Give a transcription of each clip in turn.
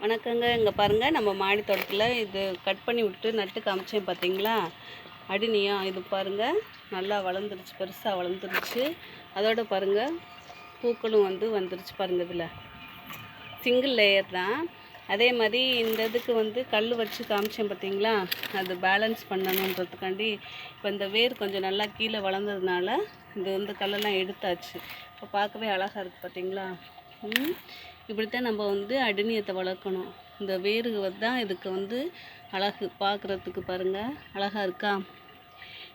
வணக்கங்க. இங்கே பாருங்கள், நம்ம மாடி தோட்டத்தில் இது கட் பண்ணி விட்டு நட்டு காமிச்சேன் பார்த்தீங்களா? அடினியம் இது பாருங்கள், நல்லா வளர்ந்துருச்சு, பெருசாக வளர்ந்துருச்சு. அதோட பாருங்கள், பூக்களும் வந்துருச்சு பாருங்கள். இதில் சிங்கிள் லேயர் தான். அதே மாதிரி இந்த இதுக்கு கல் வச்சு காமிச்சேன் பார்த்தீங்களா? அது பேலன்ஸ் பண்ணணுன்றதுக்காண்டி இப்போ இந்த வேர் கொஞ்சம் நல்லா கீழே வளர்ந்ததுனால இது கல்லெல்லாம் எடுத்தாச்சு. இப்போ பார்க்கவே அழகாக இருக்குது பார்த்தீங்களா? இப்படித்தான் நம்ம அடினியத்தை வளர்க்கணும். இந்த வேரு தான் இதுக்கு அழகு பார்க்குறதுக்கு. பாருங்கள், அழகாக இருக்கா?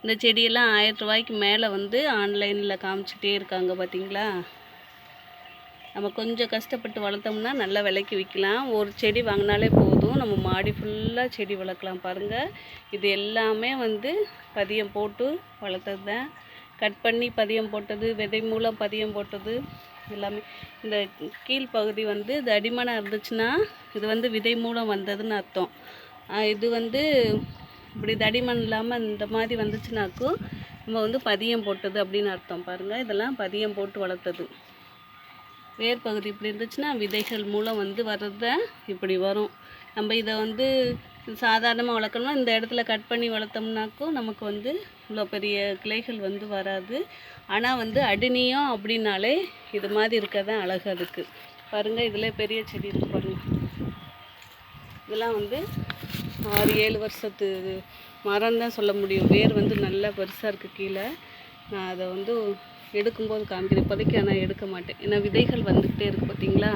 இந்த செடியெல்லாம் 1000 ரூபாய்க்கு மேலே ஆன்லைனில் காமிச்சிட்டே இருக்காங்க பார்த்தீங்களா? நம்ம கொஞ்சம் கஷ்டப்பட்டு வளர்த்தோம்னா நல்ல விலைக்கு விற்கலாம். ஒரு செடி வாங்கினாலே போதும், நம்ம மாடி ஃபுல்லாக செடி வளர்க்கலாம். பாருங்கள், இது எல்லாமே பதியம் போட்டு வளர்த்தது தான். கட் பண்ணி பதியம் போட்டது, விதை மூலம் பதியம் போட்டது எல்லாமே. இந்த கீழ்ப்பகுதி இது அடிமனாக இருந்துச்சுன்னா இது விதை மூலம் வந்ததுன்னு அர்த்தம். இது இப்படி தடிமண் இல்லாமல் இந்த மாதிரி வந்துச்சுனாக்கும் நம்ம பதியம் போட்டது அப்படின்னு அர்த்தம். பாருங்கள், இதெல்லாம் பதியம் போட்டு வளர்த்தது. வேர் பகுதி இப்படி இருந்துச்சுன்னா விதைகள் மூலம் வர்றது இப்படி வரும். நம்ம இதை சாதாரணமாக வளர்க்கணும்னா இந்த இடத்துல கட் பண்ணி வளர்த்தோம்னாக்கும் நமக்கு இவ்வளோ பெரிய கிளைகள் வராது. ஆனால் அடினியம் அப்படின்னாலே இது மாதிரி இருக்க தான் அழகு அதுக்கு. பாருங்கள், இதில் பெரிய செடி இருக்குது பாருங்கள். இதெல்லாம் 6-7 வருஷத்து மரம் தான் சொல்ல முடியும். வேர் நல்லா பெருசாக இருக்குது கீழே. நான் அதை எடுக்கும்போது காமிக்கிறேன். இப்போதைக்கு ஆனால் எடுக்க மாட்டேன், ஏன்னா விதைகள் வந்துக்கிட்டே இருக்குது பார்த்தீங்களா?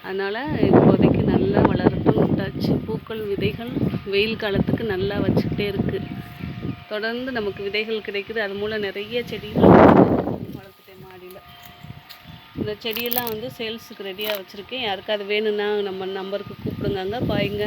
அதனால் இப்போதைக்கு நல்லா வளரட்டும் விட்டாச்சு. பூக்கள் விதைகள் வெயில் காலத்துக்கு நல்லா வச்சுக்கிட்டே இருக்குது. தொடர்ந்து நமக்கு விதைகள் கிடைக்குது. அது மூலம் நிறைய செடிகள் வளர்த்துட்டேன் மாடியில். இந்த செடியெல்லாம் சேல்ஸுக்கு ரெடியாக வச்சுருக்கேன். யாருக்காவது வேணும்னா நம்ம நம்பருக்கு கூப்பிடுங்க. பாய்ங்க.